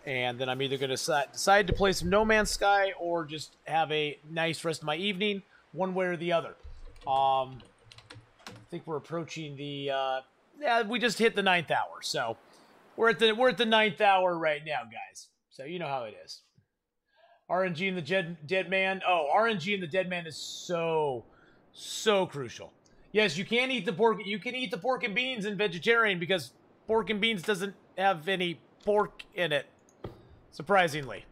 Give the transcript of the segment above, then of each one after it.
And then I'm either going to decide to play some No Man's Sky or just have a nice rest of my evening, one way or the other. I think we're approaching the yeah, we just hit the 9th hour, so we're at the 9th hour right now, guys. So you know how it is. RNG and the dead man. Oh, RNG and the dead man is so crucial. Yes, you can eat the pork. You can eat the pork and beans in vegetarian because pork and beans doesn't have any pork in it, surprisingly.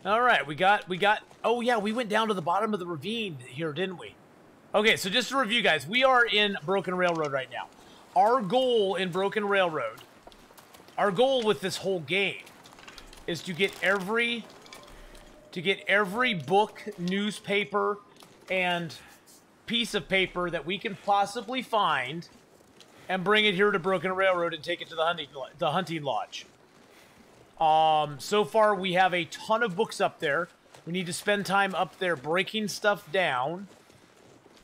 All right, we got. Oh yeah, we went down to the bottom of the ravine here, didn't we? Okay, so just to review, guys, we are in Broken Railroad right now. Our goal in Broken Railroad, our goal with this whole game, is to get every book, newspaper, and piece of paper that we can possibly find, and bring it here to Broken Railroad and take it to the hunting lodge. So far we have a ton of books up there. We need to spend time up there breaking stuff down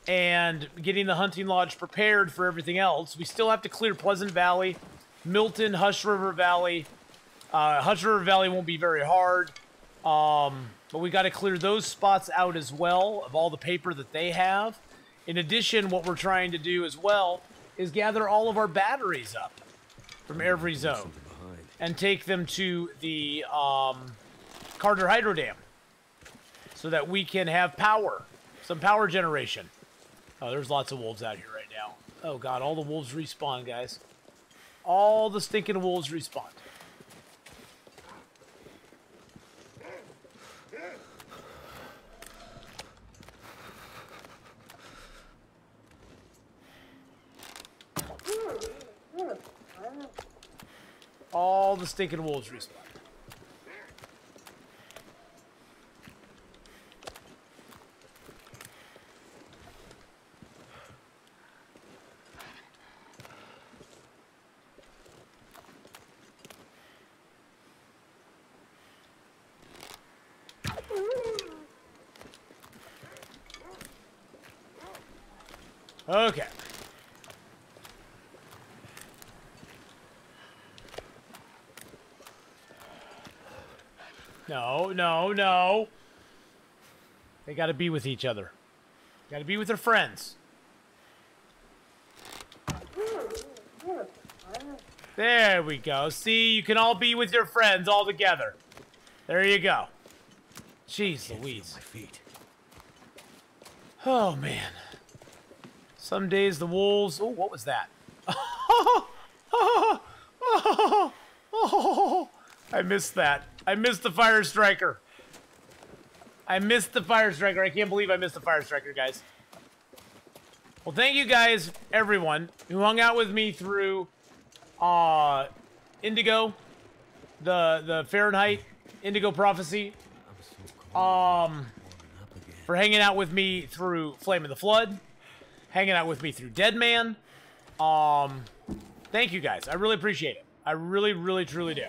and getting the hunting lodge prepared for everything else. We still have to clear Pleasant Valley, Milton, Hush River Valley. Hush River Valley won't be very hard, but we got to clear those spots out as well of all the paper that they have. In addition, what we're trying to do as well is gather all of our batteries up from every zone and take them to the Carter Hydro Dam so that we can have power, some power generation. Oh, there's lots of wolves out here right now. Oh, God, all the wolves respawn, guys. All the stinking wolves respawn. All the stinking wolves respawn. Okay. No, no, no. They gotta be with each other. Gotta be with their friends. There we go. See, you can all be with your friends all together. There you go. Jeez Louise. My feet. Oh, man. Some days the wolves... Oh, what was that? I missed that. I missed the Fire Striker. I missed the Fire Striker. I can't believe I missed the Fire Striker, guys. Well, thank you guys, everyone, who hung out with me through Indigo, the Fahrenheit Indigo Prophecy. For hanging out with me through Flame of the Flood. Hanging out with me through Dead Man. Thank you guys. I really appreciate it. I really, really, truly do.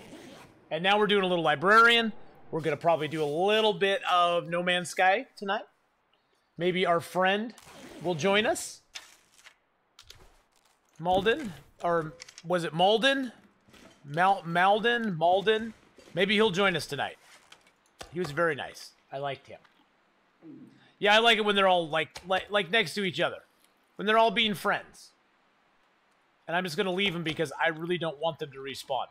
And now we're doing a little Librarian. We're going to probably do a little bit of No Man's Sky tonight. Maybe our friend will join us. Malden? Or was it Malden? Malden? Maybe he'll join us tonight. He was very nice. I liked him. Yeah, I like it when they're all like next to each other. When they're all being friends. And I'm just going to leave them because I really don't want them to respawn.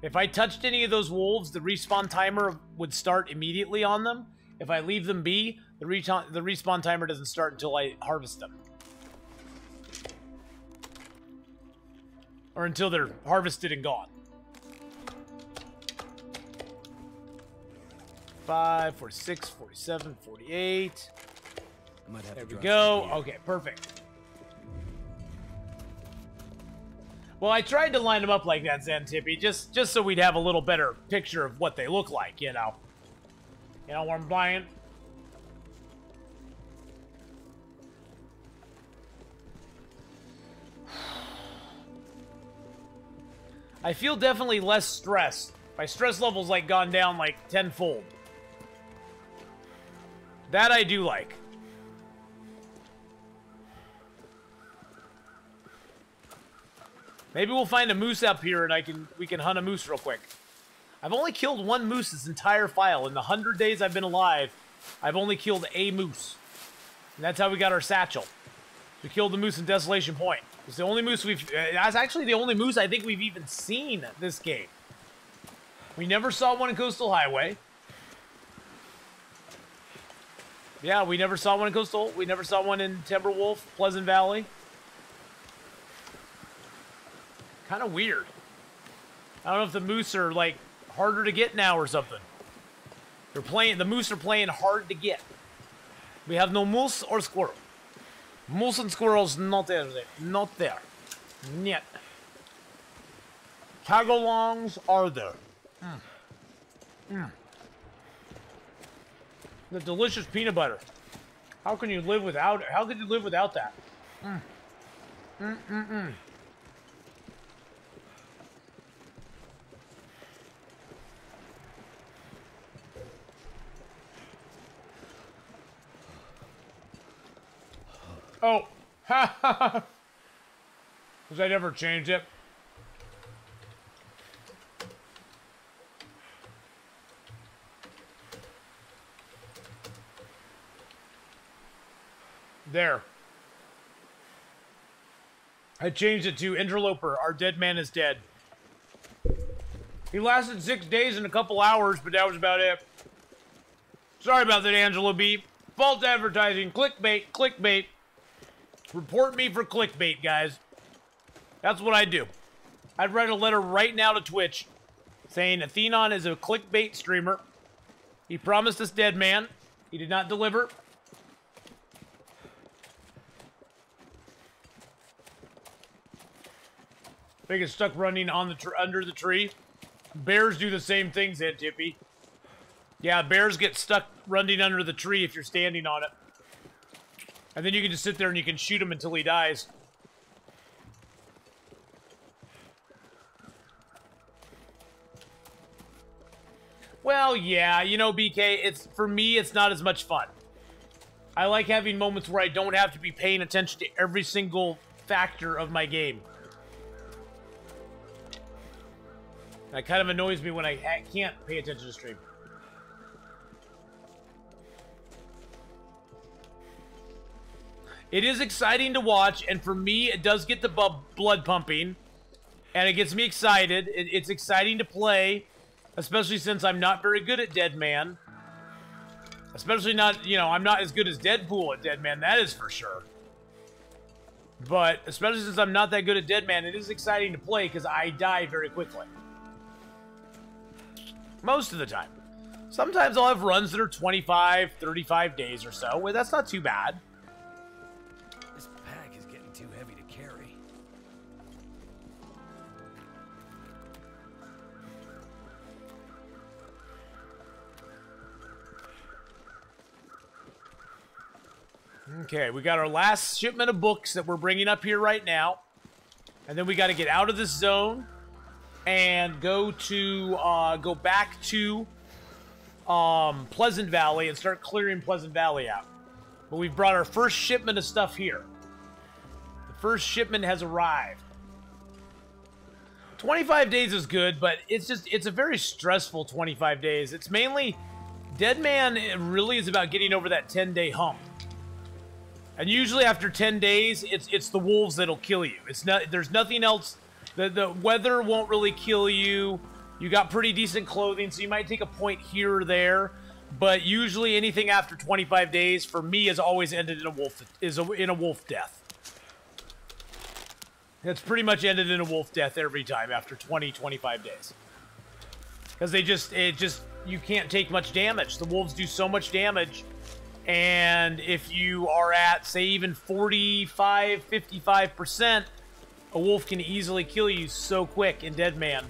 If I touched any of those wolves, the respawn timer would start immediately on them. If I leave them be, the respawn timer doesn't start until I harvest them. Or until they're harvested and gone. 45, 46, 47, 48. There we go. Okay, perfect. Well, I tried to line them up like that, Xantippy, just so we'd have a little better picture of what they look like, you know. You know what I'm buying? I feel definitely less stressed. My stress level's like gone down like tenfold. That I do like. Maybe we'll find a moose up here and we can hunt a moose real quick. I've only killed one moose this entire file. In the 100 days I've been alive, I've only killed a moose. And that's how we got our satchel. We killed the moose in Desolation Point. It's the only moose that's actually the only moose I think we've even seen this game. We never saw one in Coastal Highway. Yeah, we never saw one in Coastal. We never saw one in Timberwolf, Pleasant Valley. Kind of weird. I don't know if the moose are, like, harder to get now or something. The moose are playing hard to get. We have no moose or squirrel. Moose and squirrels not there. Not there. Yet. Tagalongs are there. The delicious peanut butter. How can you live without it? How could you live without that? Oh, ha ha ha! Because I never changed it. There. I changed it to Interloper. Our dead man is dead. He lasted 6 days and a couple hours, but that was about it. Sorry about that, Angelo B. False advertising. Clickbait. Clickbait. Report me for clickbait, guys. That's what I do. I'd write a letter right now to Twitch saying Athenon is a clickbait streamer. He promised us dead man. He did not deliver. They get stuck running on the under the tree. Bears do the same things, Tippy. Yeah, bears get stuck running under the tree if you're standing on it. And then you can just sit there and you can shoot him until he dies. Well, yeah, you know, BK, for me, it's not as much fun. I like having moments where I don't have to be paying attention to every single factor of my game. That kind of annoys me when I can't pay attention to stream. It is exciting to watch, and for me, it does get the blood pumping, and it gets me excited. It's exciting to play, especially since I'm not very good at Dead Man. Especially not, you know, I'm not as good as Deadpool at Dead Man, that is for sure. But, especially since I'm not that good at Dead Man, it is exciting to play because I die very quickly. Most of the time. Sometimes I'll have runs that are 25, 35 days or so. Well, that's not too bad. This pack is getting too heavy to carry. Okay, we got our last shipment of books that we're bringing up here right now. And then we got to get out of this zone and go back to Pleasant Valley and start clearing Pleasant Valley out. But we've brought our first shipment of stuff here. The first shipment has arrived. 25 days is good, but it's a very stressful 25 days. It's mainly, Dead Man really is about getting over that 10-day hump. And usually after 10 days, it's the wolves that'll kill you. There's nothing else. The weather won't really kill you. You got pretty decent clothing, so you might take a point here or there. But usually anything after 25 days, for me, has always ended in a wolf death. It's pretty much ended in a wolf death every time after 25 days. Because you can't take much damage. The wolves do so much damage. And if you are at, say, even 45, 55%, a wolf can easily kill you so quick in Dead Man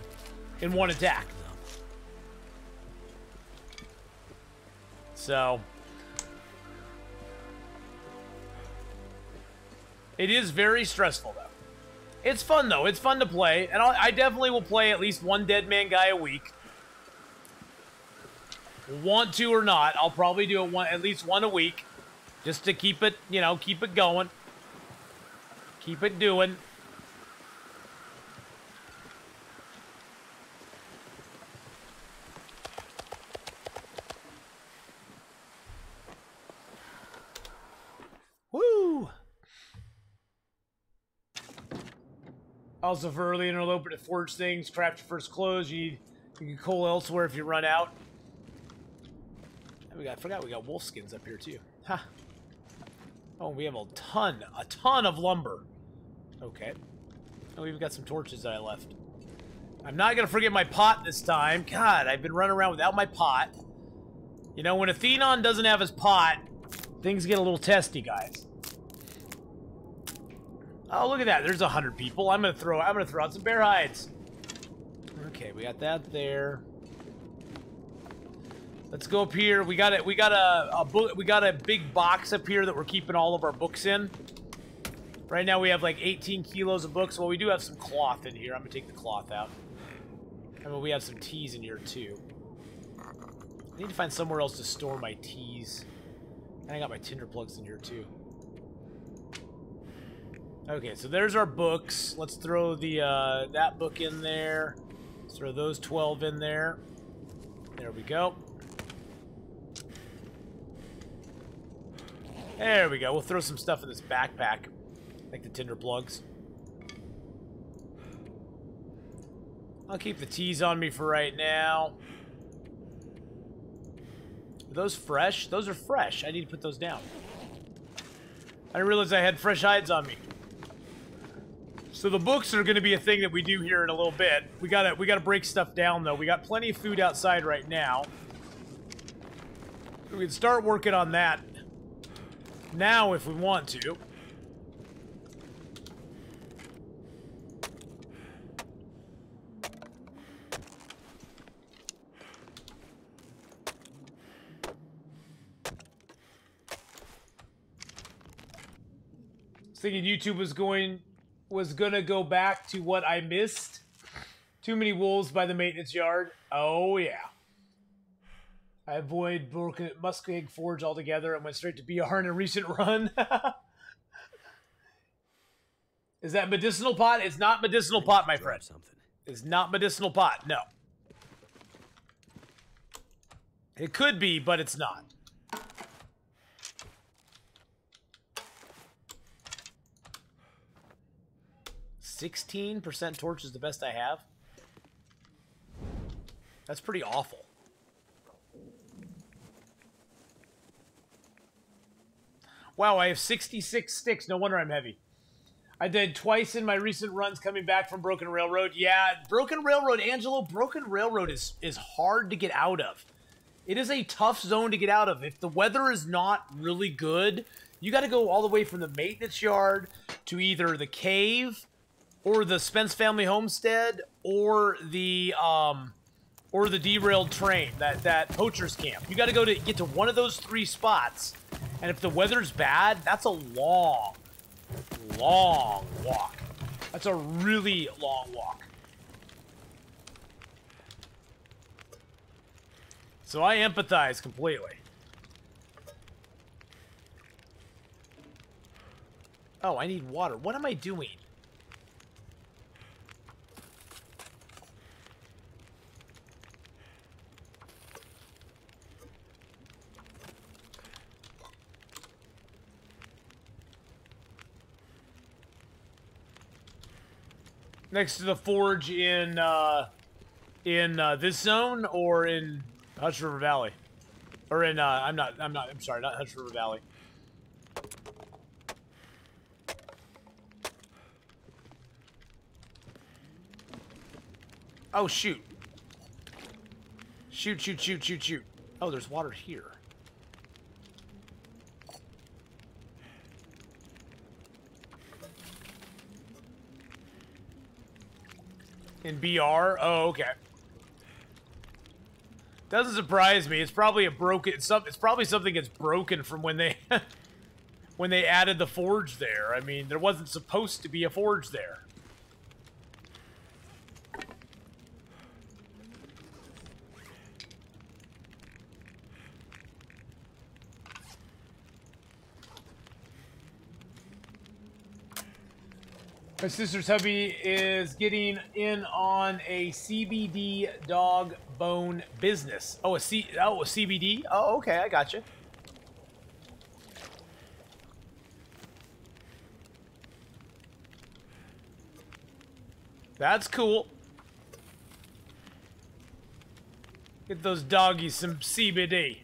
in one attack. So, it is very stressful, though. It's fun, though. It's fun to play. And I definitely will play at least one Dead Man guy a week. Want to or not, I'll probably do at least one a week. Just to keep it, keep it going. Keep it doing. Also, for early interloper to forge things, craft your first clothes, you can coal elsewhere if you run out. And I forgot we got wolf skins up here too. Ha. Oh, we have a ton of lumber. Okay. Oh, we've got some torches that I left. I'm not gonna forget my pot this time. God, I've been running around without my pot. You know, when Athenon doesn't have his pot, things get a little testy, guys. Oh, look at that. There's 100 people. I'm gonna throw out some bear hides. Okay, we got that there. Let's go up here. We got a big box up here that we're keeping all of our books in. Right now we have like 18 kilos of books. Well, we do have some cloth in here. I'm gonna take the cloth out. I mean, we have some teas in here too. I need to find somewhere else to store my teas. And I got my tinder plugs in here too. Okay, so there's our books. Let's throw the that book in there. Let's throw those 12 in there. There we go. There we go. We'll throw some stuff in this backpack, like the tinder plugs. I'll keep the teas on me for right now. Are those fresh? Those are fresh. I need to put those down. I didn't realize I had fresh hides on me. So the books are going to be a thing that we do here in a little bit. We gotta break stuff down though. We got plenty of food outside right now. We can start working on that now if we want to. Thinking YouTube was gonna go back to what I missed. Too many wolves by the maintenance yard. Oh yeah. I avoid broken Muskeg Forge altogether and went straight to BR in a recent run. Is that medicinal pot? It's not medicinal pot, my friend. It's not medicinal pot. No. It could be, but it's not. %16 torch is the best I have. That's pretty awful. Wow, I have 66 sticks. No wonder I'm heavy. I did twice in my recent runs coming back from Broken Railroad. Yeah, Broken Railroad, Angelo, Broken Railroad is hard to get out of. It is a tough zone to get out of. If the weather is not really good, you got to go all the way from the maintenance yard to either the cave or the Spence family homestead or the derailed train, that poacher's camp. You got to get to one of those three spots. And if the weather's bad, that's a long walk. That's a really long walk. So I empathize completely. Oh, I need water. What am I doing? Next to the forge in this zone or in Hutch River Valley? Or in, I'm sorry, not Hutch River Valley. Oh, shoot. Shoot. Oh, there's water here. In BR? Oh, okay. Doesn't surprise me. It's probably it's probably something that's broken from when they when they added the forge there. I mean, there wasn't supposed to be a forge there. My sister's hubby is getting in on a CBD dog bone business. Oh, a CBD? Oh, okay, I got you. That's cool. Get those doggies some CBD.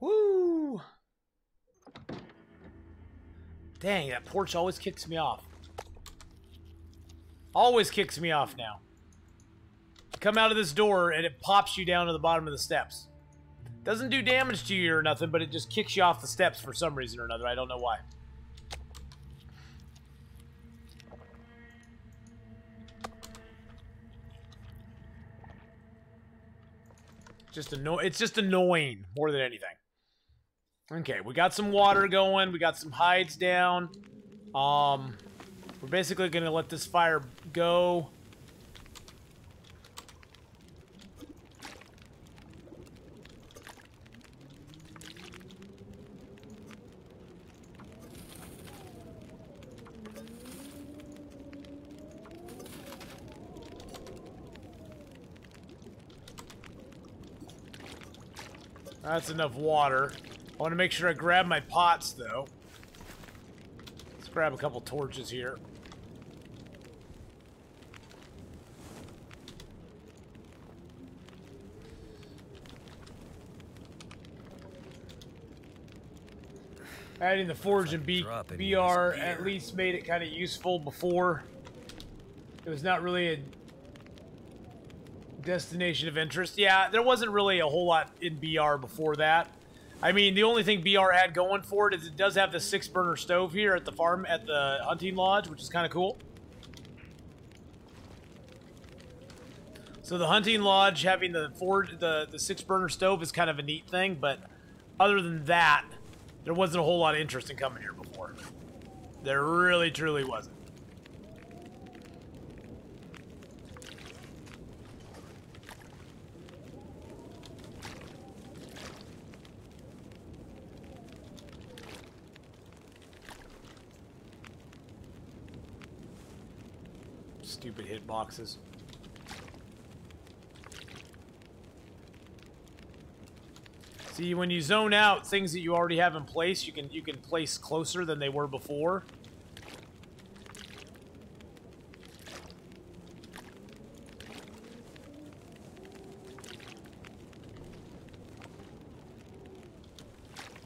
Woo! Dang, that porch always kicks me off. Always kicks me off now. Come out of this door and it pops you down to the bottom of the steps. Doesn't do damage to you or nothing, but it just kicks you off the steps for some reason or another. I don't know why. It's just annoying more than anything. Okay, we got some water going. We got some hides down. We're basically gonna let this fire go. That's enough water. I want to make sure I grab my pots, though. Let's grab a couple torches here. Adding the forge and BR at least made it kind of useful before. It was not really a destination of interest. Yeah, there wasn't really a whole lot in BR before that. I mean, the only thing BR had going for it is it does have the 6-burner stove here at the farm, at the hunting lodge, which is kind of cool. So the hunting lodge having the 6-burner stove is kind of a neat thing, but other than that, there wasn't a whole lot of interest in coming here before. There really, truly wasn't. Stupid hitboxes. See, when you zone out things that you already have in place, you can place closer than they were before.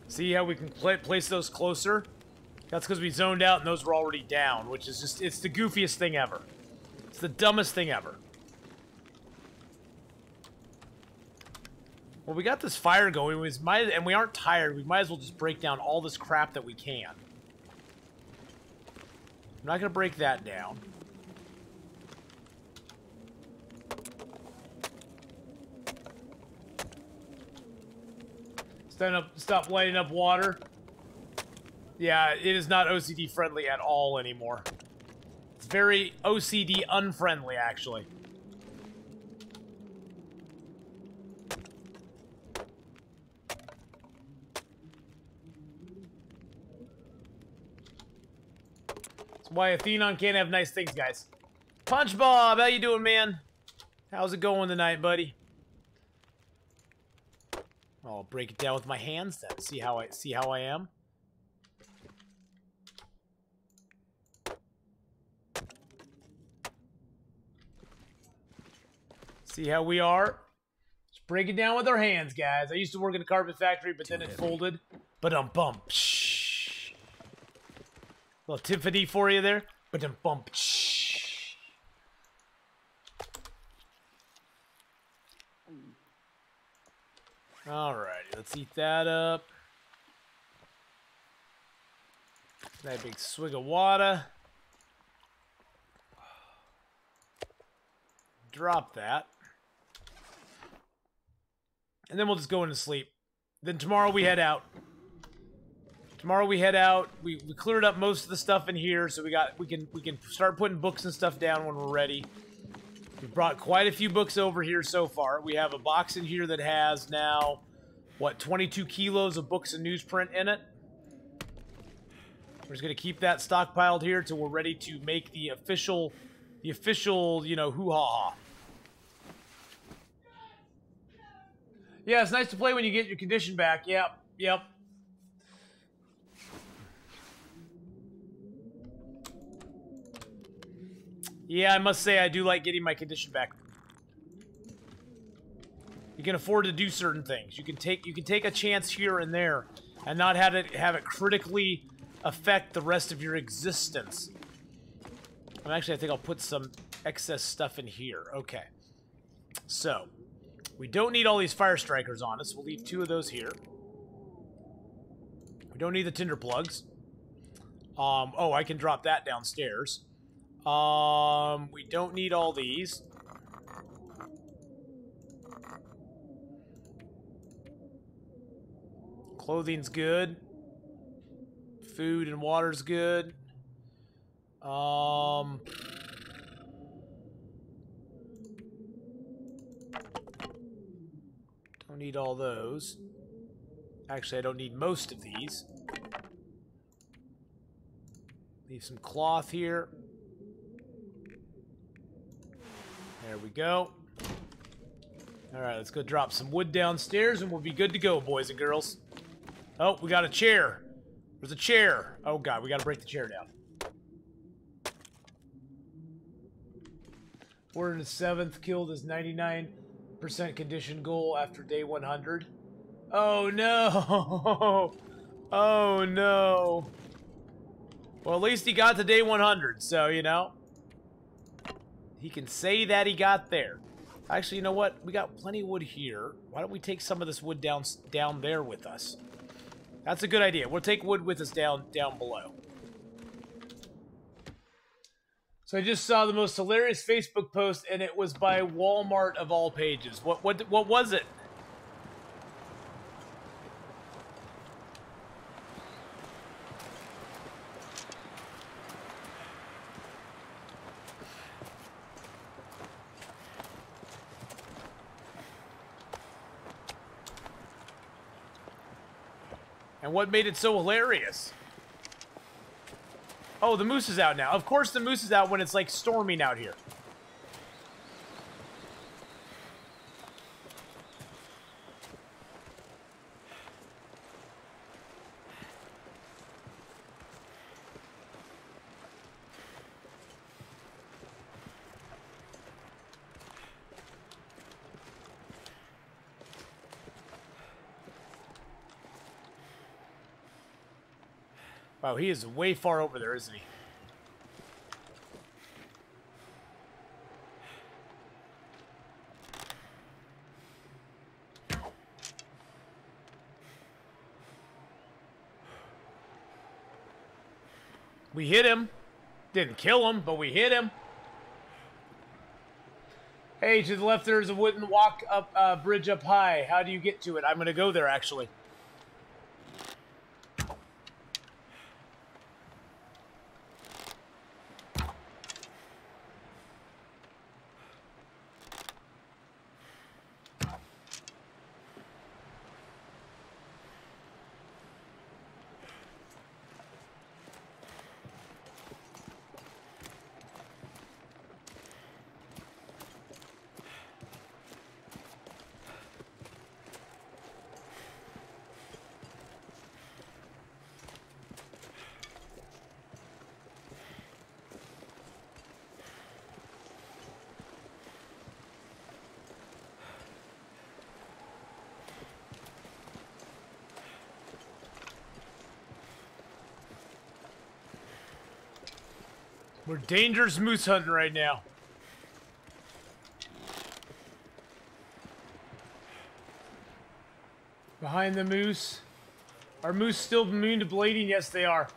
See how we can place those closer? That's because we zoned out and those were already down, which is just, it's the goofiest thing ever. It's the dumbest thing ever. Well, we got this fire going, and we aren't tired. We might as well just break down all this crap that we can. I'm not going to break that down. Stop lighting up water. Yeah, it is not OCD friendly at all anymore. It's very OCD unfriendly, actually. That's why Athenon can't have nice things, guys. Punch Bob, how you doing, man? How's it going tonight, buddy? I'll break it down with my hands then. See how I am. See how we are? Just break it down with our hands, guys. I used to work in a carpet factory, but then it folded. Ba-dum-bum. Little Tiffany for you there. Ba-dum-bum. Alrighty, let's eat that up. That big swig of water. Drop that. And then we'll just go into sleep. Then tomorrow we head out. We cleared up most of the stuff in here, so we can start putting books and stuff down when we're ready. We brought quite a few books over here so far. We have a box in here that has now, what, 22 kilos of books and newsprint in it. We're just gonna keep that stockpiled here till we're ready to make the official, you know, hoo-ha-ha. Yeah, it's nice to play when you get your condition back. Yep. Yeah, I must say I do like getting my condition back. You can afford to do certain things. You can take a chance here and there and not have it critically affect the rest of your existence. And actually, I think I'll put some excess stuff in here. Okay. So, we don't need all these fire strikers on us. We'll leave 2 of those here. We don't need the tinder plugs. Oh, I can drop that downstairs. We don't need all these. Clothing's good. Food and water's good. Don't need all those. Actually, I don't need most of these. Leave some cloth here. There we go. Alright, let's go drop some wood downstairs and we'll be good to go, boys and girls. Oh, we got a chair. There's a chair. Oh god, we gotta break the chair down. 407th killed his 99% condition goal after day 100. Oh no! Oh no! Well, at least he got to day 100, so, you know. He can say that he got there. Actually, you know what? We got plenty of wood here. Why don't we take some of this wood down there with us? That's a good idea. We'll take wood with us down below. So I just saw the most hilarious Facebook post, and it was by Walmart of all pages. What was it? And what made it so hilarious? Oh, the moose is out now. Of course the moose is out when it's like storming out here. Wow, he is way far over there, isn't he? We hit him. Didn't kill him, but we hit him. Hey, to the left there's a wooden walk up bridge up high. How do you get to it? I'm gonna go there, actually. We're dangerous moose hunting right now. Behind the moose. Are moose still immune to bleeding? Yes, they are.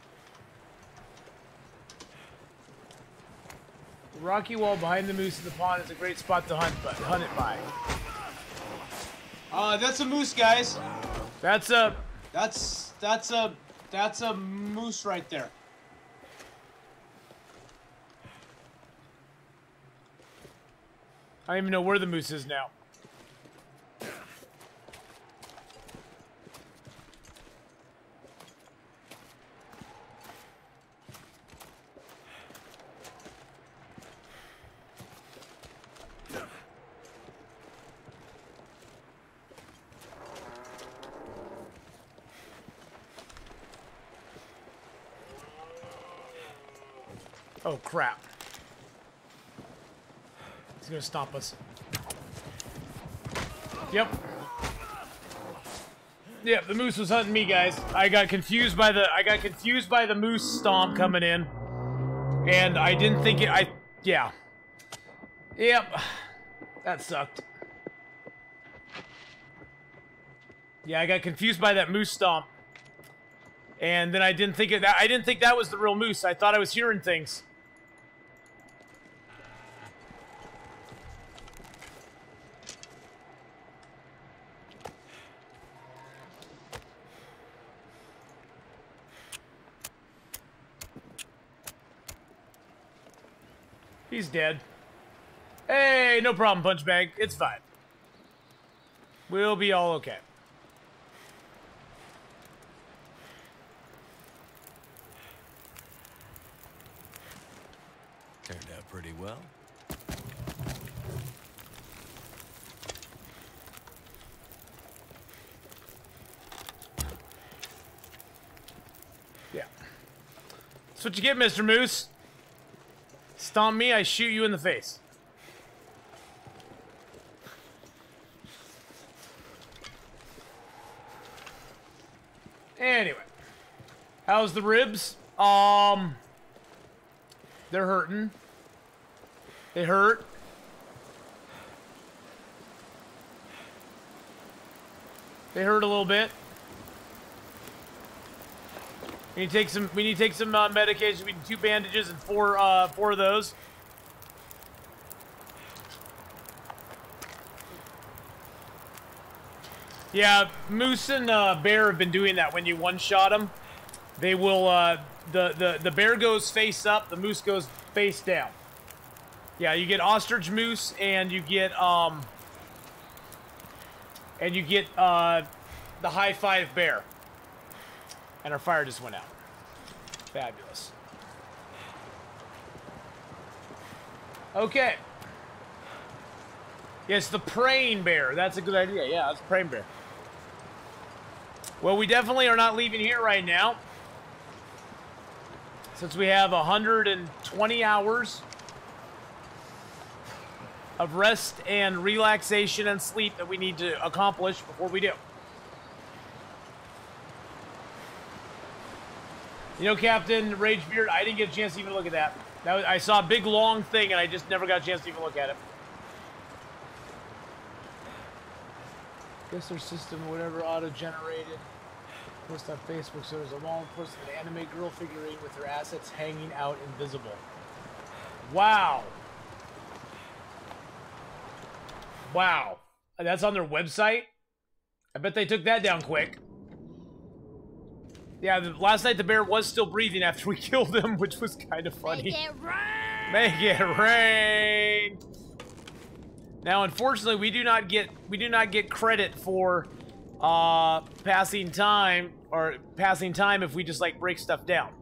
The rocky wall behind the moose in the pond is a great spot to hunt it by. That's a moose, guys. That's a moose right there. I don't even know where the moose is now. Oh, crap. gonna stomp us. Yep. Yep, the moose was hunting me, guys. I got confused by the moose stomp coming in. And I didn't think it, yeah. Yep. That sucked. Yeah, I got confused by that moose stomp. And then I didn't think that was the real moose. I thought I was hearing things. He's dead. Hey, no problem, Punchbag. It's fine. We'll be all okay. Turned out pretty well. Yeah. That's what you get, Mr. Moose. Stomp me, I shoot you in the face. Anyway. How's the ribs? They're hurting. They hurt. They hurt a little bit. We need to take some medication. We need 2 bandages and 4 of those. Yeah, moose and bear have been doing that when you one-shot them. They will, the bear goes face up, the moose goes face down. Yeah, you get ostrich moose and you get, the high five bear. And our fire just went out. Fabulous. Okay. Yes, the praying bear. That's a good idea. Yeah, that's a praying bear. Well, we definitely are not leaving here right now. Since we have 120 hours of rest and relaxation and sleep that we need to accomplish before we do. You know, Captain Ragebeard, I didn't get a chance to even look at that. I saw a big, long thing, and I just never got a chance to even look at it. Guess their system, whatever, auto-generated. Post on Facebook, so there's a long post of an anime girl figurine with her assets hanging out invisible. Wow. Wow. That's on their website? I bet they took that down quick. Yeah, last night the bear was still breathing after we killed him, which was kind of funny. Make it rain! Make it rain! Now, unfortunately, we do not get credit for passing time if we just like break stuff down.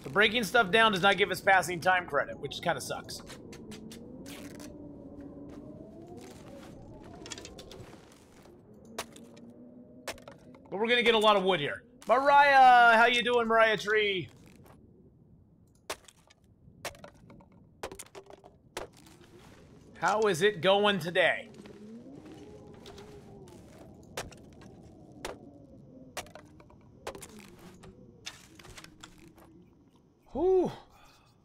So breaking stuff down does not give us passing time credit, which kind of sucks. But we're gonna get a lot of wood here. Mariah, how you doing, Mariah Tree? How is it going today? Whew.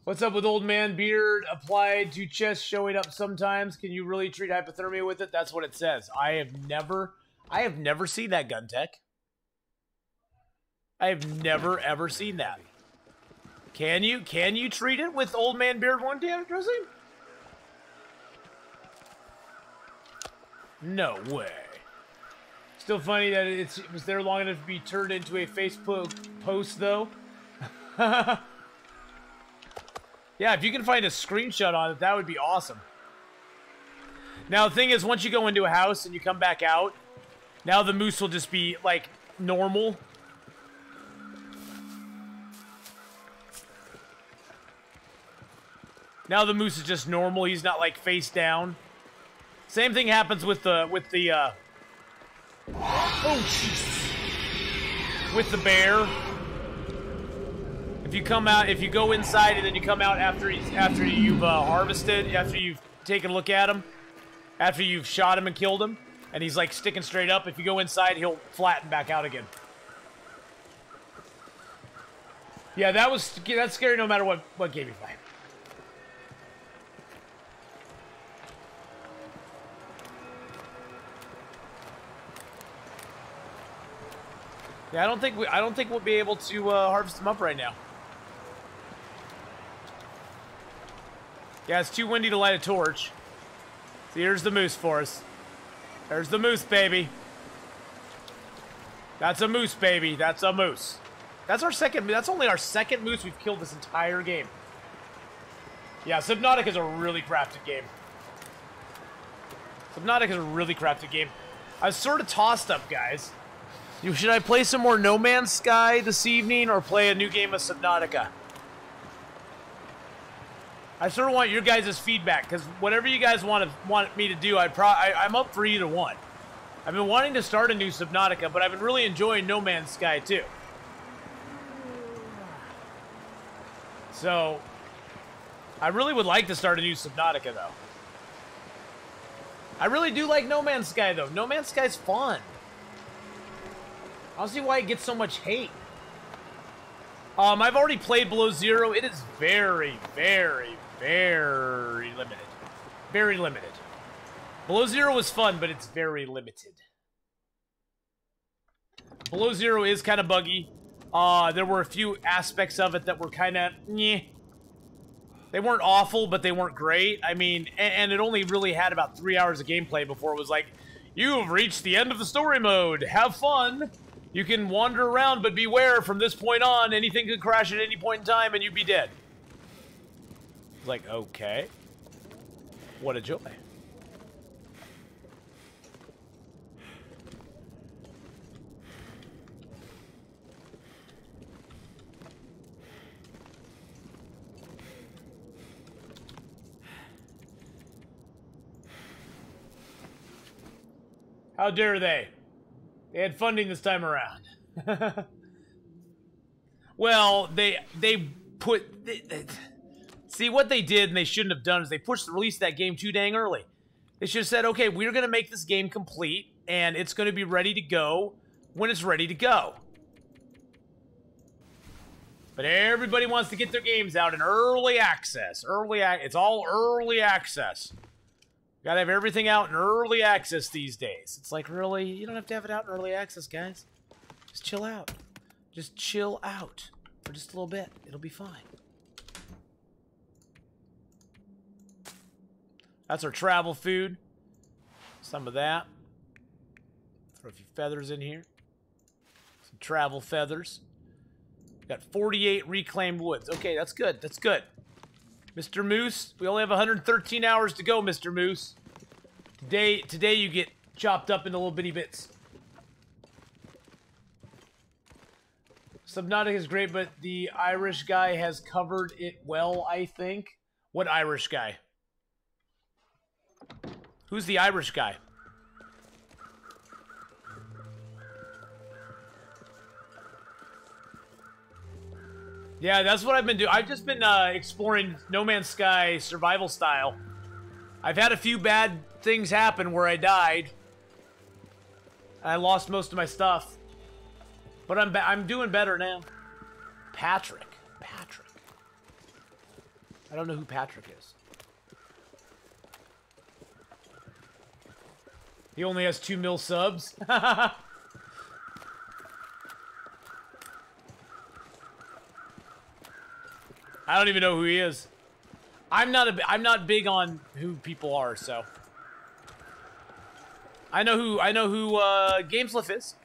What's up with old man beard applied to chest showing up sometimes? Can you really treat hypothermia with it? That's what it says. I have never seen that, Gun Tech. I have never ever seen that. Can you treat it with old man beard one damage dressing? No way. Still funny that it was there long enough to be turned into a Facebook post though. Yeah, if you can find a screenshot on it, that would be awesome. Now the thing is, once you go into a house and you come back out, now the moose will just be like normal. Now the moose is just normal. He's not like face down. Same thing happens with the oh Jesus. With the bear. If you go inside and then you come out after you've harvested, after you've taking a look at him after you've shot him and killed him, and he's like sticking straight up. If you go inside, he'll flatten back out again. Yeah, that's scary no matter what game you play. Yeah, I don't think we'll be able to harvest them up right now. Yeah, it's too windy to light a torch. So here's the moose for us. There's the moose, baby. That's a moose, baby. That's a moose. That's only our second moose we've killed this entire game. Yeah, Subnautica is a really crafted game. Subnautica is a really crafted game. I was sort of tossed up, guys. Should I play some more No Man's Sky this evening or play a new game of Subnautica? I sort of want your guys' feedback, because whatever you guys want me to do, I'm up for either one. I've been wanting to start a new Subnautica, but I've been really enjoying No Man's Sky too. So, I really would like to start a new Subnautica, though. I really do like No Man's Sky, though. No Man's Sky's fun. I don't see why it gets so much hate. I've already played Below Zero. It is very, very, very limited. Very limited. Below Zero is fun, but it's very limited. Below Zero is kind of buggy. There were a few aspects of it that were kind of, nyeh. They weren't awful, but they weren't great. I mean, and it only really had about 3 hours of gameplay before it was like, you have reached the end of the story mode. Have fun. You can wander around, but beware, from this point on, anything could crash at any point in time and you'd be dead. It's like, okay. What a joy. How dare they? They had funding this time around. Well, see, what they did and they shouldn't have done is they pushed the release of that game too dang early. They should have said, okay, we're going to make this game complete and it's going to be ready to go when it's ready to go. But everybody wants to get their games out in early access. It's all early access. Gotta have everything out in early access these days. It's like, really? You don't have to have it out in early access, guys. Just chill out. Just chill out for just a little bit. It'll be fine. That's our travel food. Some of that. Throw a few feathers in here. Some travel feathers. Got 48 reclaimed woods. Okay, that's good. That's good. Mr. Moose, we only have 113 hours to go, Mr. Moose. Today you get chopped up into little bitty bits. Subnautica is great, but the Irish guy has covered it well, I think. What Irish guy? Who's the Irish guy? Yeah, that's what I've been doing. I've just been exploring No Man's Sky survival style. I've had a few bad things happen where I died. I lost most of my stuff. But I'm doing better now. Patrick. I don't know who Patrick is. He only has 2 mil subs. I don't even know who he is. I'm not big on who people are, so I know who Gamesliff is.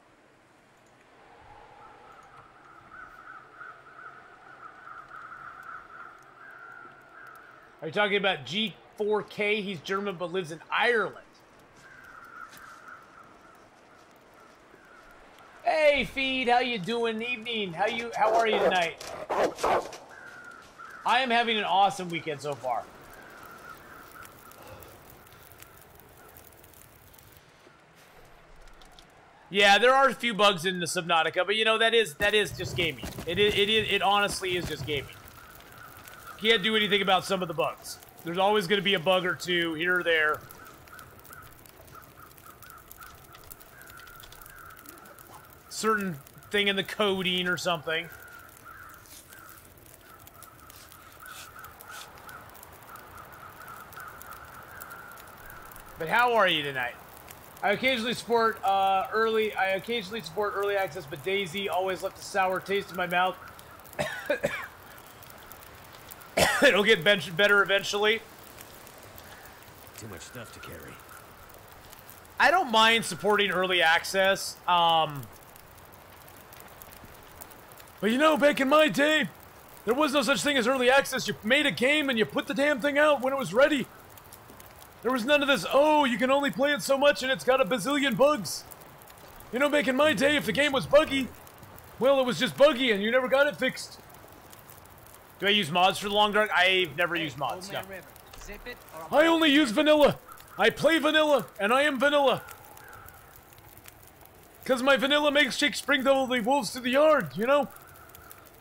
Are you talking about G4K? He's German but lives in Ireland. Hey, Feed, how you doing? Evening. How are you tonight? I am having an awesome weekend so far. Yeah, there are a few bugs in the Subnautica, but you know that is just gaming. It honestly is just gaming. Can't do anything about some of the bugs. There's always going to be a bug or two here or there. Certain thing in the coding or something. But how are you tonight? I occasionally support early access, but Daisy always left a sour taste in my mouth. It'll get better eventually. Too much stuff to carry. I don't mind supporting early access. But you know, back in my day, there was no such thing as early access. You made a game and you put the damn thing out when it was ready. There was none of this, oh, you can only play it so much and it's got a bazillion bugs. You know, back in my day, if the game was buggy, well, it was just buggy and you never got it fixed. Do I use mods for the Long Dark? I've never used mods, no. I only use vanilla. I play vanilla, and I am vanilla. Because my vanilla makes chicks bring the wolves to the yard, you know?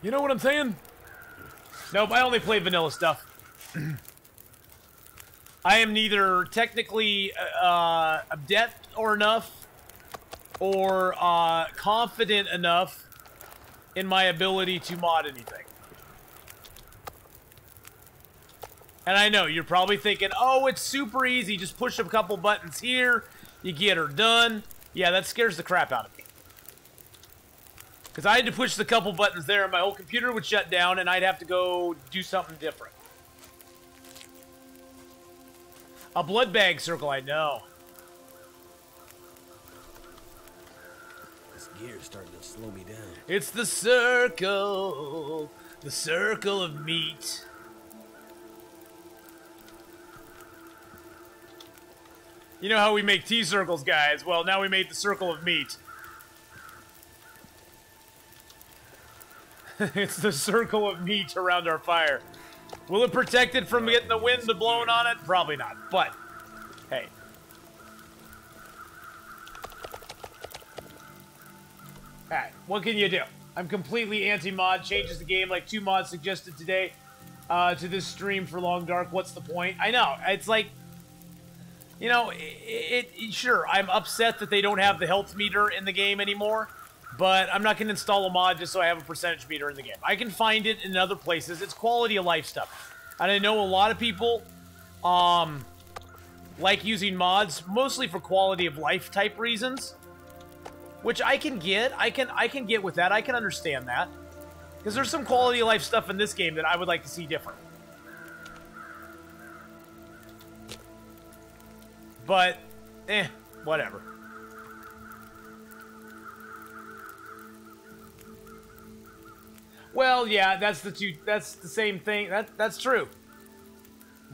You know what I'm saying? Nope, I only play vanilla stuff. I am neither technically adept or enough, or confident enough in my ability to mod anything. And I know, you're probably thinking, oh, it's super easy, just push a couple buttons here, you get her done. Yeah, that scares the crap out of me. Because I had to push the couple buttons there, and my whole computer would shut down, and I'd have to go do something different. A blood bag circle, I know. This gear's starting to slow me down. It's the circle of meat. You know how we make T-circles, guys? Well, now we made the circle of meat. It's the circle of meat around our fire. Will it protect it from getting the wind blowing on it? Probably not, but hey. Alright, what can you do? I'm completely anti-mod. Changes the game like 2 mods suggested today to this stream for Long Dark. What's the point? I know, it's like, you know, sure, I'm upset that they don't have the health meter in the game anymore, but I'm not going to install a mod just so I have a percentage meter in the game. I can find it in other places. It's quality of life stuff. And I know a lot of people like using mods, mostly for quality of life type reasons, which I can get. I can get with that. I can understand that. Because there's some quality of life stuff in this game that I would like to see different. But, whatever. Well, yeah, that's the same thing. That's true.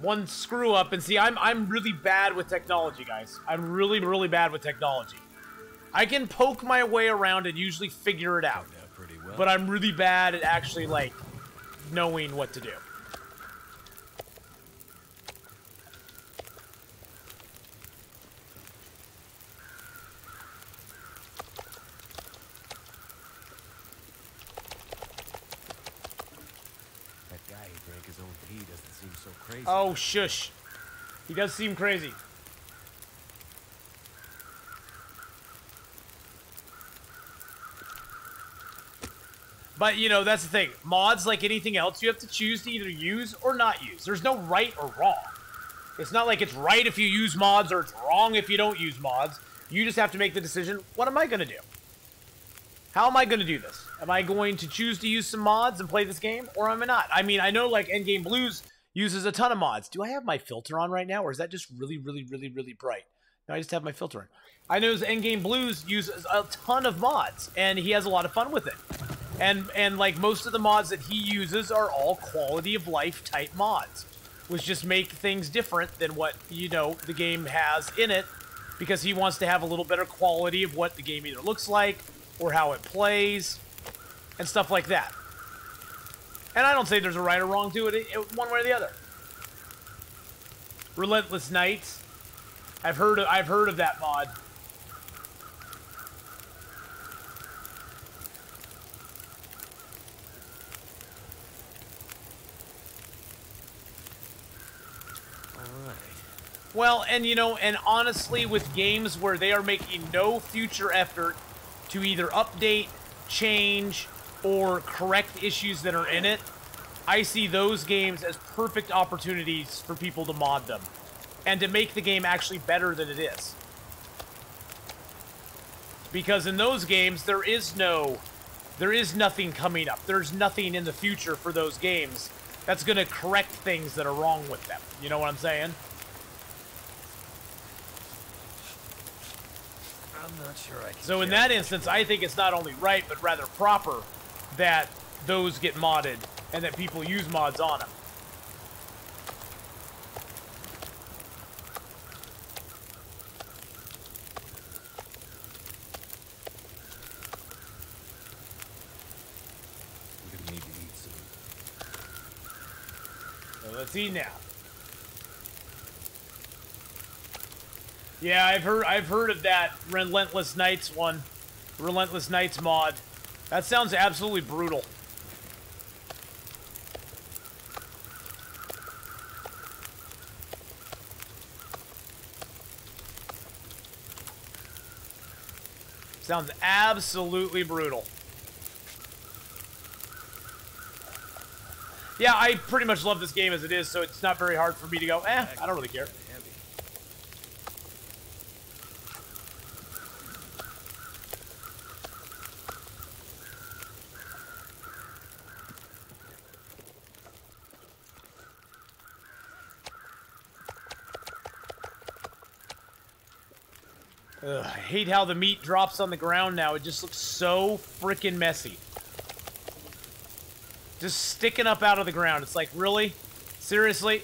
One screw up, and see, I'm really bad with technology, guys. I'm really, really bad with technology. I can poke my way around and usually figure it out. Pretty well. But I'm really bad at actually, like, knowing what to do. Crazy. Oh, shush. He does seem crazy. But, you know, that's the thing. Mods, like anything else, you have to choose to either use or not use. There's no right or wrong. It's not like it's right if you use mods or it's wrong if you don't use mods. You just have to make the decision, what am I going to do? How am I going to do this? Am I going to choose to use some mods and play this game, or am I not? I mean, I know, like, Endgame Blues uses a ton of mods. Do I have my filter on right now, or is that just really, really, really, really bright? No, I just have my filter on. I know Endgame Blues uses a ton of mods, and he has a lot of fun with it. And like, most of the mods that he uses are all quality of life type mods, which just make things different than what, you know, the game has in it, because he wants to have a little better quality of what the game either looks like, or how it plays, and stuff like that. And I don't say there's a right or wrong to it, one way or the other. Relentless Nights. I've heard of that mod. Well, and you know, and honestly, with games where they are making no future effort to either update, change, or correct issues that are in it, I see those games as perfect opportunities for people to mod them and to make the game actually better than it is. Because in those games, there is nothing coming up. There's nothing in the future for those games that's going to correct things that are wrong with them. You know what I'm saying? I'm not sure I can. So in that instance, I think it's not only right, but rather proper that those get modded and that people use mods on them. I'm gonna need to eat soon. So let's eat now. Yeah, I've heard of that Relentless Nights one. Relentless Nights mod. That sounds absolutely brutal. Sounds absolutely brutal. Yeah, I pretty much love this game as it is, so it's not very hard for me to go, I don't really care. Heavy. Ugh, I hate how the meat drops on the ground now. It just looks so freaking messy. Just sticking up out of the ground. It's like, really? Seriously?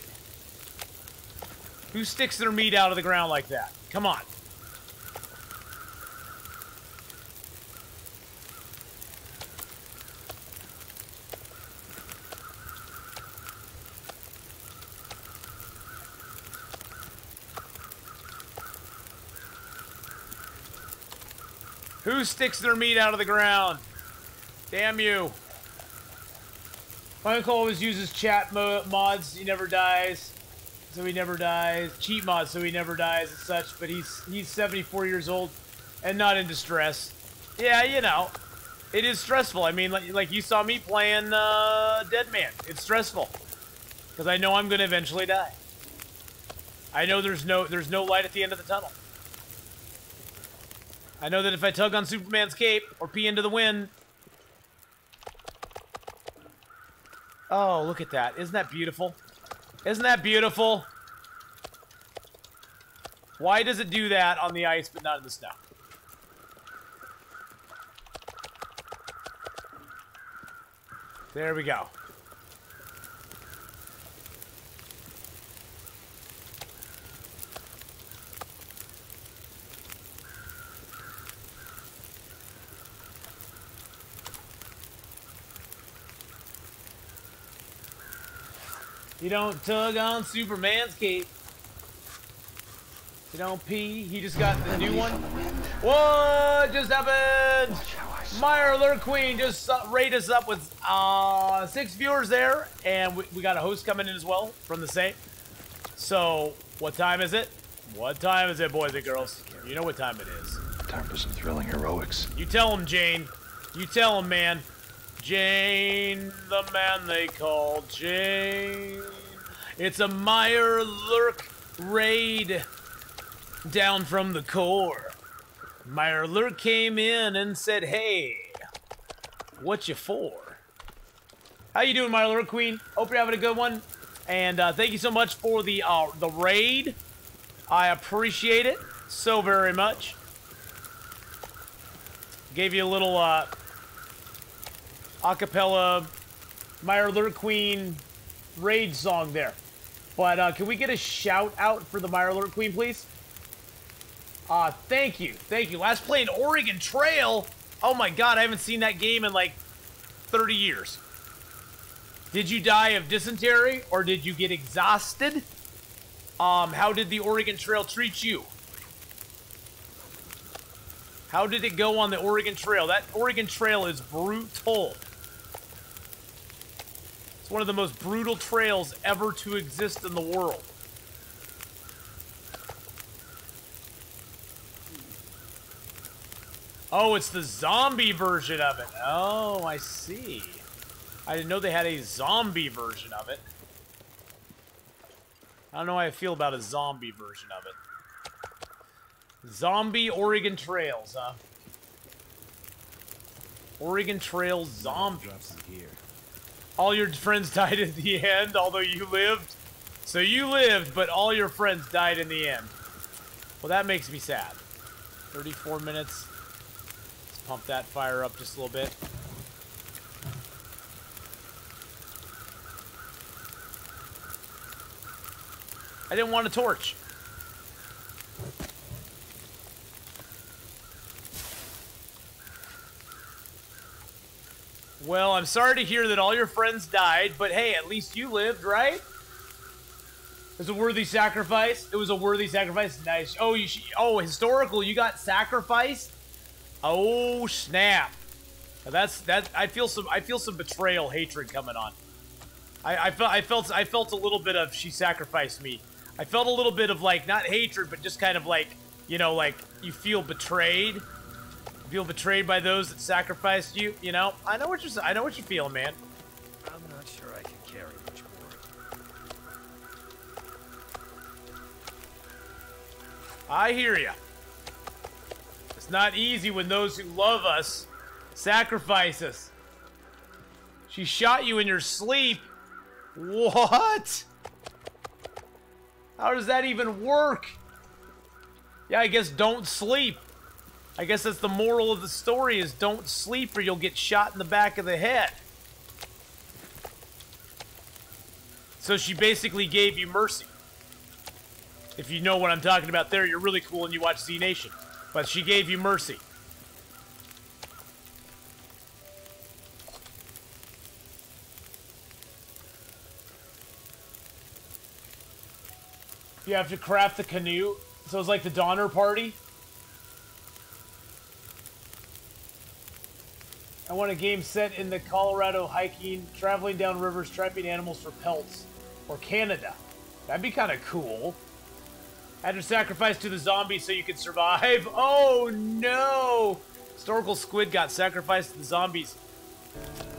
Who sticks their meat out of the ground like that? Come on. Who sticks their meat out of the ground? Damn you. My uncle always uses chat mods. He never dies. So he never dies. Cheat mods, so he never dies and such. But he's 74 years old and not in distress. Yeah, you know. It is stressful. I mean, like you saw me playing Dead Man. It's stressful. Because I know I'm going to eventually die. I know there's no light at the end of the tunnel. I know that if I tug on Superman's cape or pee into the wind... Oh, look at that. Isn't that beautiful? Isn't that beautiful? Why does it do that on the ice but not in the snow? There we go. You don't tug on Superman's cape. You don't pee. He just got the new one. What just happened? Meyer Alert Queen just rated us up with 6 viewers there. And we got a host coming in as well from the same. So, what time is it? What time is it, boys and girls? You know what time it is. Time for some thrilling heroics. You tell him, Jane. You tell him, man. Jane, the man they call Jane. It's a Meyer Lurk raid down from the core. Meyer Lurk came in and said, hey, what you for? How you doing, Meyer Lurk Queen? Hope you're having a good one. And thank you so much for the raid. I appreciate it so very much. Gave you a little acapella Meyer Lurk Queen raid song there. But can we get a shout out for the Meyer Lurk Queen, please? Thank you. Thank you. Last played Oregon Trail. Oh my god, I haven't seen that game in like 30 years. Did you die of dysentery or did you get exhausted? How did the Oregon Trail treat you? How did it go on the Oregon Trail? That Oregon Trail is brutal. It's one of the most brutal trails ever to exist in the world. Oh, it's the zombie version of it. Oh, I see. I didn't know they had a zombie version of it. I don't know how I feel about a zombie version of it. Zombie Oregon Trails, huh? Oregon Trail Zombie. Drop some gear. All your friends died at the end, although you lived. So you lived, but all your friends died in the end. Well, that makes me sad. 34 minutes. Let's pump that fire up just a little bit. I didn't want a torch. Well, I'm sorry to hear that all your friends died, but hey, at least you lived, right? It was a worthy sacrifice. It was a worthy sacrifice. Nice. Oh, historical. You got sacrificed. Oh snap! Now that's that. I feel some betrayal, hatred coming on. I felt a little bit of she sacrificed me. I felt a little bit of like not hatred, but just kind of like, you know, like you feel betrayed. You feel betrayed by those that sacrificed you. You know, I know what you're feeling, man. I'm not sure I can carry much more. I hear ya. It's not easy when those who love us sacrifice us. She shot you in your sleep. What? How does that even work? Yeah, I guess don't sleep. I guess that's the moral of the story is don't sleep or you'll get shot in the back of the head. So she basically gave you mercy. If you know what I'm talking about there, you're really cool and you watch Z Nation. But she gave you mercy. You have to craft the canoe. So it's like the Donner Party. I want a game set in the Colorado hiking, traveling down rivers, trapping animals for pelts. Or Canada. That'd be kind of cool. Add your sacrifice to the zombies so you can survive. Oh no! Historical squid got sacrificed to the zombies.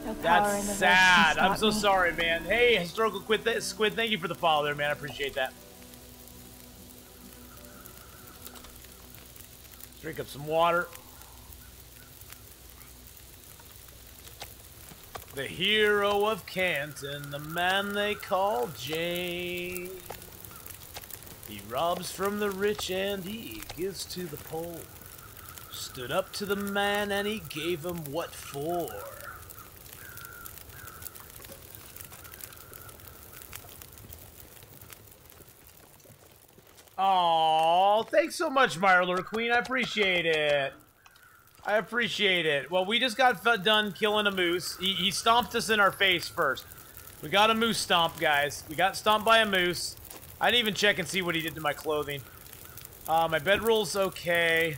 No power in That's the sad. verse can I'm so stop me. sorry, man. Hey, historical squid, thank you for the follow there, man. I appreciate that. Drink up some water. The hero of Canton, the man they call Jane. He robs from the rich and he gives to the poor. Stood up to the man and he gave him what for. Aw, thanks so much, Mirelord Queen. I appreciate it. I appreciate it. Well, we just got done killing a moose. He stomped us in our face first. We got a moose stomp, guys. We got stomped by a moose. I didn't even check and see what he did to my clothing. My bedroll's okay.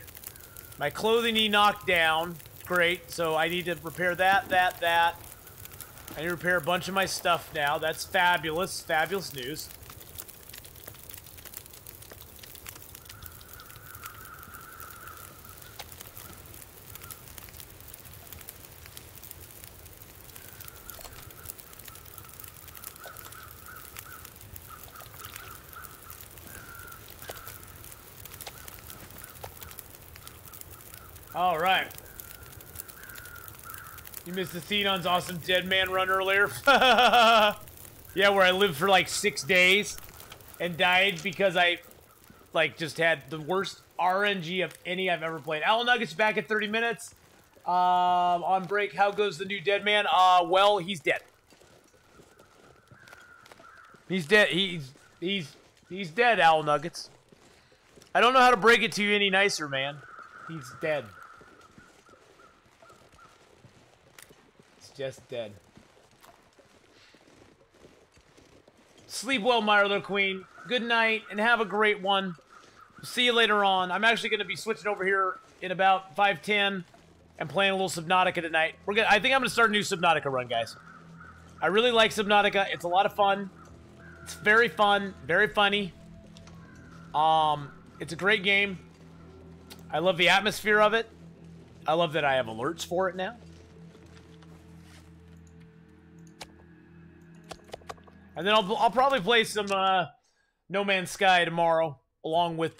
My clothing he knocked down. Great. So I need to repair that. I need to repair a bunch of my stuff now. That's fabulous. Fabulous news. All right. You missed the Thenon's awesome dead man run earlier. Yeah, where I lived for like 6 days and died because I just had the worst RNG of any I've ever played. Owl Nuggets back at 30 minutes. On break, how goes the new dead man? Well, he's dead. He's dead. He's dead, Owl Nuggets. I don't know how to break it to you any nicer, man. He's dead. Just dead. Sleep well, Mirelord Queen. Good night, and have a great one. See you later on. I'm actually going to be switching over here in about 5:10 and playing a little Subnautica tonight. I think I'm going to start a new Subnautica run, guys. I really like Subnautica. It's a lot of fun. It's very fun, very funny. It's a great game. I love the atmosphere of it. I love that I have alerts for it now. And then I'll probably play some No Man's Sky tomorrow, along with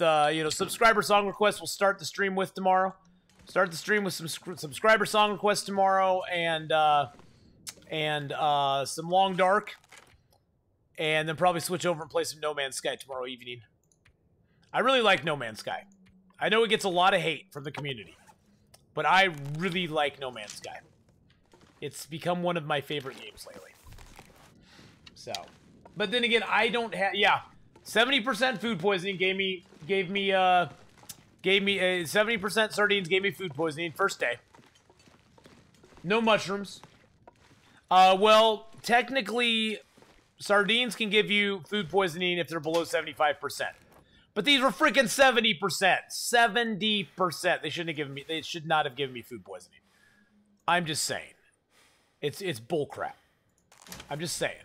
subscriber song requests. We'll start the stream with tomorrow. Start the stream with some subscriber song requests tomorrow, and some Long Dark, and then probably switch over and play some No Man's Sky tomorrow evening. I really like No Man's Sky. I know it gets a lot of hate from the community, but I really like No Man's Sky. It's become one of my favorite games lately. So, but then again, I don't have 70% food poisoning gave me 70% sardines gave me food poisoning first day. No mushrooms. Well, technically, sardines can give you food poisoning if they're below 75%. But these were freaking 70%. 70%. They should not have given me food poisoning. I'm just saying. It's bullcrap. I'm just saying.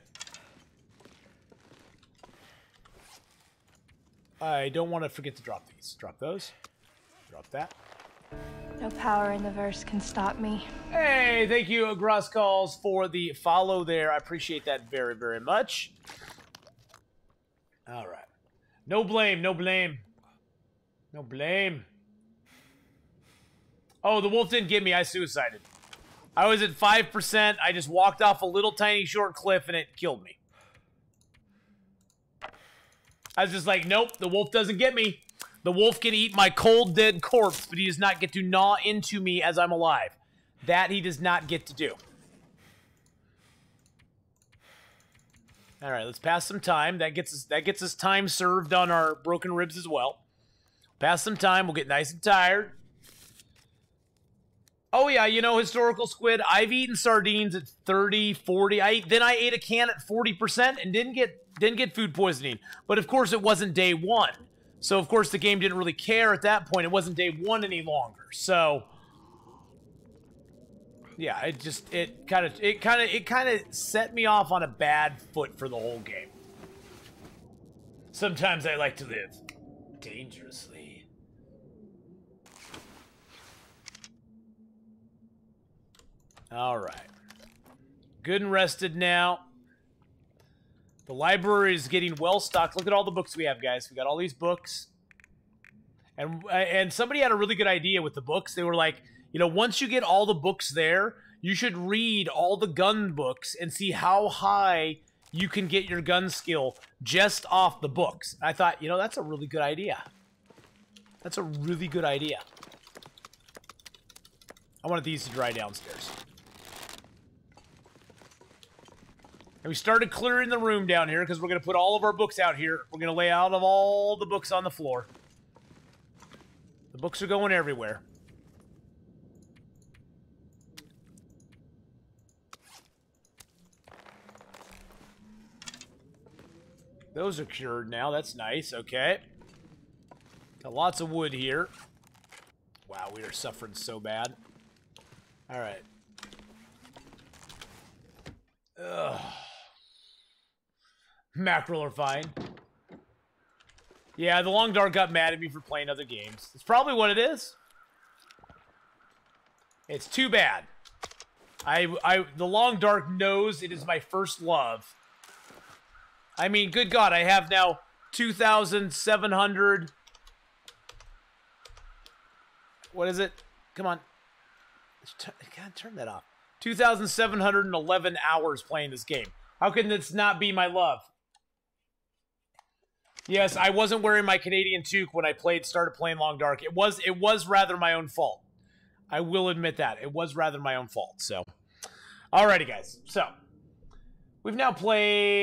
I don't want to forget to drop these. Drop those. Drop that. No power in the verse can stop me. Hey, thank you, Gross Calls, for the follow there. I appreciate that very, very much. All right. No blame, no blame. No blame. Oh, the wolf didn't get me. I suicided. I was at 5%. I just walked off a little tiny short cliff and it killed me. I was just like, nope, the wolf doesn't get me. The wolf can eat my cold, dead corpse, but he does not get to gnaw into me as I'm alive. That he does not get to do. All right, let's pass some time. That gets us time served on our broken ribs as well. Pass some time. We'll get nice and tired. Oh, yeah, historical squid. I've eaten sardines at 30, 40. Then I ate a can at 40% and didn't get food poisoning. But, of course, it wasn't day one. So, of course, the game didn't really care at that point. It wasn't day one any longer. So, yeah, it kind of set me off on a bad foot for the whole game. Sometimes I like to live dangerously. All right. Good and rested now. The library is getting well stocked. Look at all the books we have, guys. We got all these books. And somebody had a really good idea with the books. They were like, once you get all the books there, you should read all the gun books and see how high you can get your gun skill just off the books. I thought, that's a really good idea. That's a really good idea. I wanted these to dry downstairs. And we started clearing the room down here because we're going to put all of our books out here. We're going to lay out of all the books on the floor. The books are going everywhere. Those are cured now. That's nice. Okay. Got lots of wood here. Wow, we are suffering so bad. All right. Ugh. Mackerel are fine. Yeah, the Long Dark got mad at me for playing other games. It's probably what it is. It's too bad. The Long Dark knows it is my first love. I mean, good God, I have now 2,700... What is it? Come on. God, turn that off. 2,711 hours playing this game. How can this not be my love? Yes, I wasn't wearing my Canadian toque when I started playing Long Dark. It was rather my own fault. I will admit that. It was rather my own fault. So, alrighty, guys. So, we've now played...